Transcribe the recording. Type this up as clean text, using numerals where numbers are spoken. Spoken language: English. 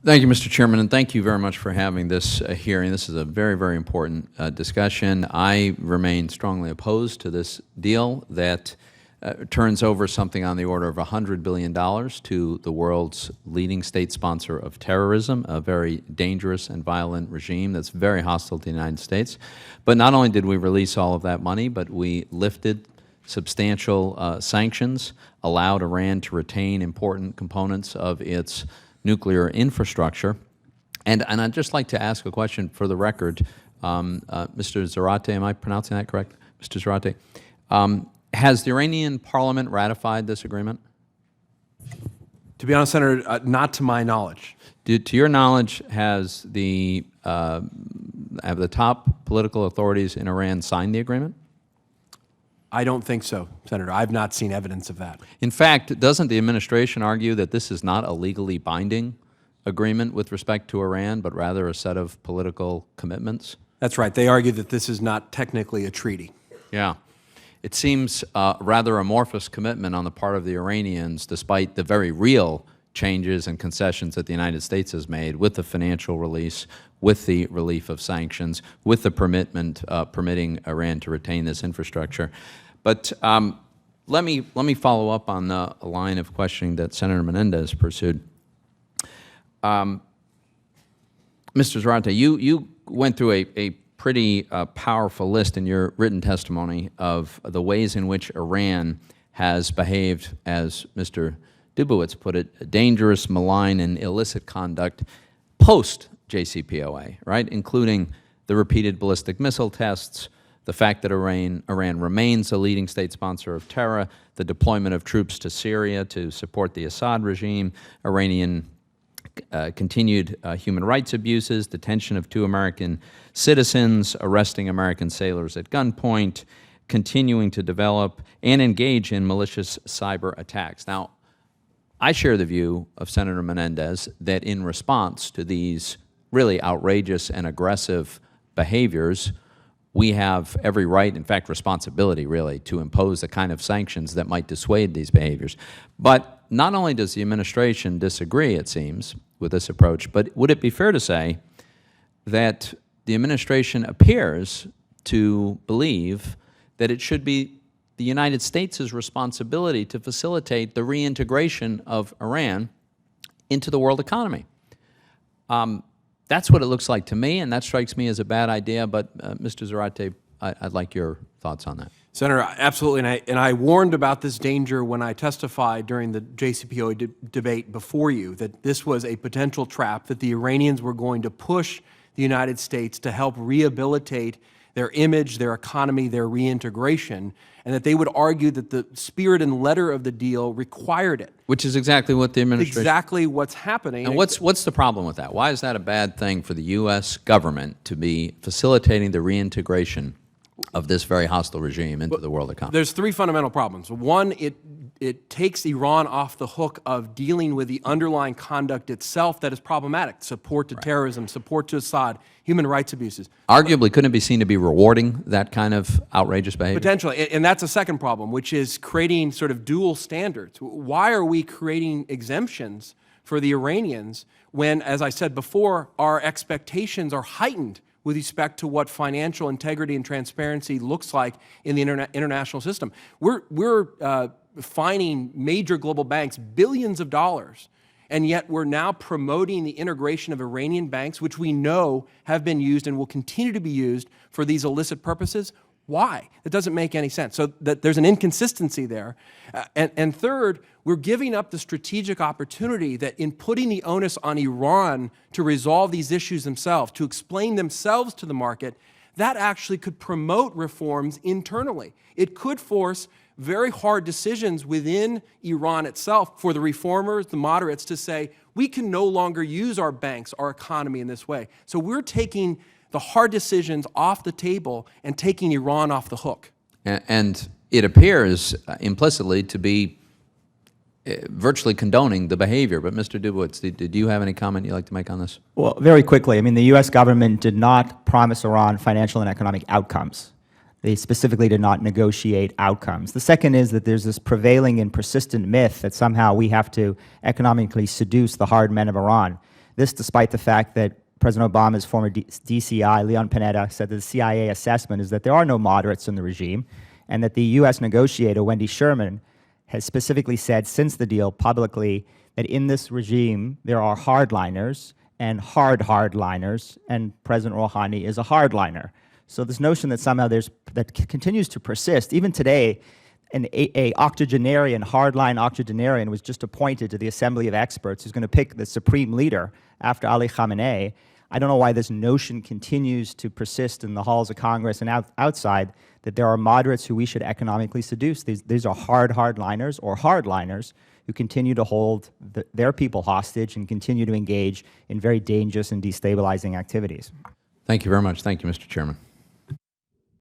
Thank you, Mr. Chairman, and thank you very much for having this hearing. This is a very, very important discussion. I remain strongly opposed to this deal that turns over something on the order of $100 billion to the world's leading state sponsor of terrorism, a very dangerous and violent regime that's very hostile to the United States. But not only did we release all of that money, but we lifted substantial sanctions, allowed Iran to retain important components of its nuclear infrastructure. And I'd just like to ask a question for the record. Mr. Zarate, am I pronouncing that correct? Mr. Zarate, has the Iranian parliament ratified this agreement? To be honest, Senator, not to my knowledge. To your knowledge, has have the top political authorities in Iran signed the agreement? I don't think so, Senator. I've not seen evidence of that. In fact, doesn't the administration argue that this is not a legally binding agreement with respect to Iran, but rather a set of political commitments? That's right. They argue that this is not technically a treaty. Yeah. It seems a rather amorphous commitment on the part of the Iranians, despite the very real changes and concessions that the United States has made with the financial release, with the relief of sanctions, with the permitting Iran to retain this infrastructure. But let me follow up on a line of questioning that Senator Menendez pursued. Mr. Zarate, you went through a pretty powerful list in your written testimony of the ways in which Iran has behaved, as Mr. Dubowitz put it, dangerous, malign, and illicit conduct post-JCPOA, right, including the repeated ballistic missile tests, the fact that Iran remains a leading state sponsor of terror, the deployment of troops to Syria to support the Assad regime, Iranian continued human rights abuses, detention of 2 American citizens, arresting American sailors at gunpoint, continuing to develop and engage in malicious cyber attacks. Now, I share the view of Senator Menendez that in response to these really outrageous and aggressive behaviors, we have every right, in fact responsibility really, to impose the kind of sanctions that might dissuade these behaviors. But not only does the administration disagree, it seems, with this approach, but would it be fair to say that the administration appears to believe that it should be the United States' responsibility to facilitate the reintegration of Iran into the world economy? That's what it looks like to me, and that strikes me as a bad idea. But Mr. Zarate, I'd like your thoughts on that. Senator, absolutely, and I warned about this danger when I testified during the JCPOA debate before you, that this was a potential trap, that the Iranians were going to push the United States to help rehabilitate their image, their economy, their reintegration, and that they would argue that the spirit and letter of the deal required it. Which is exactly what the administration... Exactly what's happening. And what's the problem with that? Why is that a bad thing for the U.S. government to be facilitating the reintegration of this very hostile regime into the world economy? There's 3 fundamental problems. One, it takes Iran off the hook of dealing with the underlying conduct itself that is problematic. Support to terrorism, support to Assad, human rights abuses. Arguably, couldn't it be seen to be rewarding that kind of outrageous behavior? Potentially, and that's a second problem, which is creating sort of dual standards. Why are we creating exemptions for the Iranians when, as I said before, our expectations are heightened with respect to what financial integrity and transparency looks like in the international system? We're fining major global banks billions of dollars, and yet we're now promoting the integration of Iranian banks, which we know have been used and will continue to be used for these illicit purposes. Why? It doesn't make any sense. So there's an inconsistency there. And third, we're giving up the strategic opportunity that in putting the onus on Iran to resolve these issues themselves, to explain themselves to the market, that actually could promote reforms internally. It could force very hard decisions within Iran itself for the reformers, the moderates, to say, we can no longer use our banks, our economy in this way. So we're taking the hard decisions off the table and taking Iran off the hook. And it appears implicitly to be virtually condoning the behavior. But Mr. Dubowitz, did you have any comment you'd like to make on this? Well, very quickly, I mean, the U.S. government did not promise Iran financial and economic outcomes. They specifically did not negotiate outcomes. The second is that there's this prevailing and persistent myth that somehow we have to economically seduce the hard men of Iran. This despite the fact that President Obama's former DCI, Leon Panetta, said that the CIA assessment is that there are no moderates in the regime, and that the U.S. negotiator, Wendy Sherman, has specifically said since the deal publicly that in this regime there are hardliners and hardliners, and President Rouhani is a hardliner. So this notion that somehow that continues to persist, even today, a octogenarian, hardline octogenarian was just appointed to the Assembly of Experts who's going to pick the supreme leader after Ali Khamenei. I don't know why this notion continues to persist in the halls of Congress and outside, that there are moderates who we should economically seduce. These are hardliners or hardliners who continue to hold their people hostage and continue to engage in very dangerous and destabilizing activities. Thank you very much. Thank you, Mr. Chairman.